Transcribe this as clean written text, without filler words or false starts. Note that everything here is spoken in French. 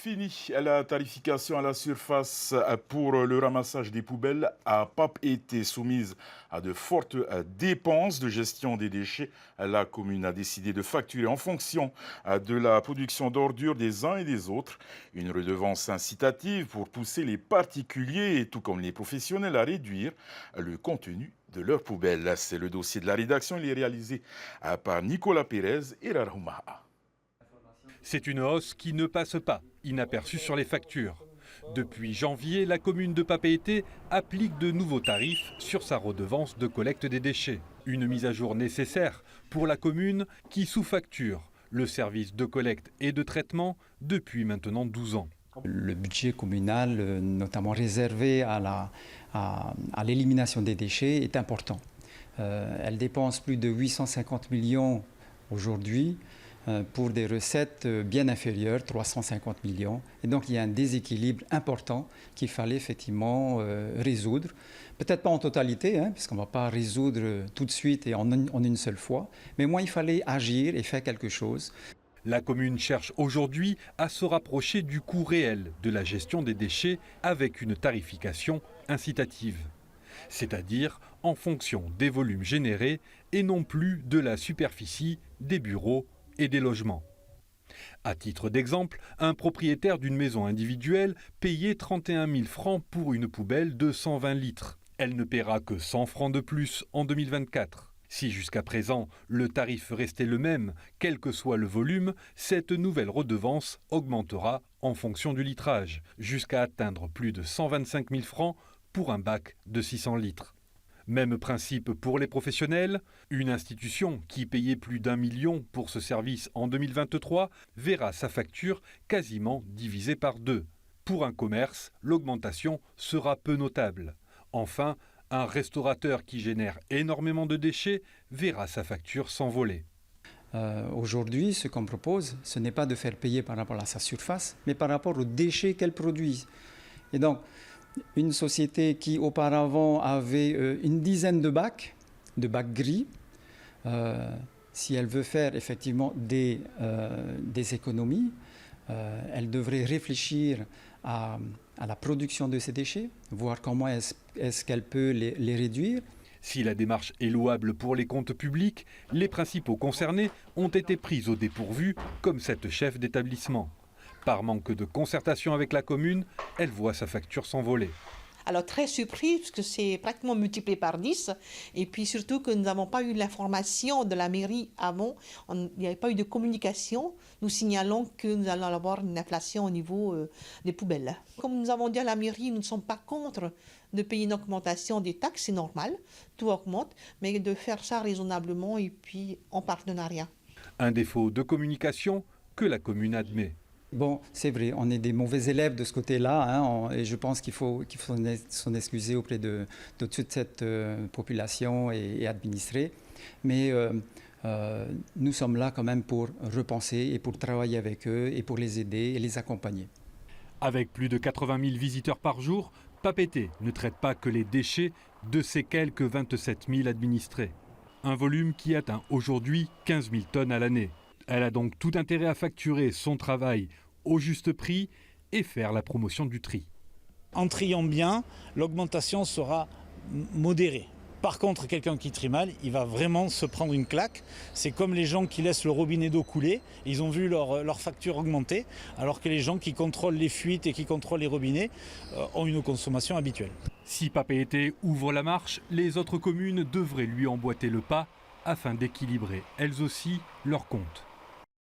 Fini la tarification à la surface pour le ramassage des poubelles a pas été soumise à de fortes dépenses de gestion des déchets. La commune a décidé de facturer en fonction de la production d'ordures des uns et des autres. Une redevance incitative pour pousser les particuliers, tout comme les professionnels, à réduire le contenu de leurs poubelles. C'est le dossier de la rédaction. Il est réalisé par Nicolas Pérez et Rarhoumaha. C'est une hausse qui ne passe pas inaperçue sur les factures. Depuis janvier, la commune de Papeete applique de nouveaux tarifs sur sa redevance de collecte des déchets. Une mise à jour nécessaire pour la commune qui sous-facture le service de collecte et de traitement depuis maintenant 12 ans. Le budget communal, notamment réservé à l'élimination des déchets, est important. Elle dépense plus de 850 millions aujourd'hui pour des recettes bien inférieures, 350 millions. Et donc il y a un déséquilibre important qu'il fallait effectivement résoudre. Peut-être pas en totalité, puisqu'on ne va pas résoudre tout de suite et en une seule fois. Mais moi, il fallait agir et faire quelque chose. La commune cherche aujourd'hui à se rapprocher du coût réel de la gestion des déchets avec une tarification incitative. C'est-à-dire en fonction des volumes générés et non plus de la superficie des bureaux et des logements. À titre d'exemple, un propriétaire d'une maison individuelle payait 31 000 francs pour une poubelle de 120 litres. Elle ne paiera que 100 francs de plus en 2024. Si jusqu'à présent le tarif restait le même, quel que soit le volume, cette nouvelle redevance augmentera en fonction du litrage, jusqu'à atteindre plus de 125 000 francs pour un bac de 600 litres. Même principe pour les professionnels. Une institution qui payait plus d'1 million pour ce service en 2023 verra sa facture quasiment divisée par 2. Pour un commerce, l'augmentation sera peu notable. Enfin, un restaurateur qui génère énormément de déchets verra sa facture s'envoler. Aujourd'hui, ce qu'on propose, ce n'est pas de faire payer par rapport à sa surface, mais par rapport aux déchets qu'elle produit. Et donc, une société qui auparavant avait une dizaine de bacs gris, si elle veut faire effectivement des économies, elle devrait réfléchir à la production de ces déchets, voir comment est-ce qu'elle peut les réduire. Si la démarche est louable pour les comptes publics, les principaux concernés ont été pris au dépourvu, comme cette chef d'établissement. Par manque de concertation avec la commune, elle voit sa facture s'envoler. Alors très surpris, parce que c'est pratiquement multiplié par 10. Et puis surtout que nous n'avons pas eu l'information de la mairie avant. Il n'y avait pas eu de communication nous signalant que nous allons avoir une inflation au niveau des poubelles. Comme nous avons dit à la mairie, nous ne sommes pas contre de payer une augmentation des taxes, c'est normal, tout augmente, mais de faire ça raisonnablement et puis en partenariat. Un défaut de communication que la commune admet. Bon, c'est vrai, on est des mauvais élèves de ce côté-là, et je pense qu'il faut s'en excuser auprès de toute cette population et administrés. Mais nous sommes là quand même pour repenser et pour travailler avec eux et pour les aider et les accompagner. Avec plus de 80 000 visiteurs par jour, Papeete ne traite pas que les déchets de ses quelques 27 000 administrés. Un volume qui atteint aujourd'hui 15 000 tonnes à l'année. Elle a donc tout intérêt à facturer son travail au juste prix et faire la promotion du tri. En triant bien, l'augmentation sera modérée. Par contre, quelqu'un qui trie mal, il va vraiment se prendre une claque. C'est comme les gens qui laissent le robinet d'eau couler. Ils ont vu leur facture augmenter, alors que les gens qui contrôlent les fuites et qui contrôlent les robinets ont une consommation habituelle. Si Papeete ouvre la marche, les autres communes devraient lui emboîter le pas afin d'équilibrer elles aussi leurs comptes.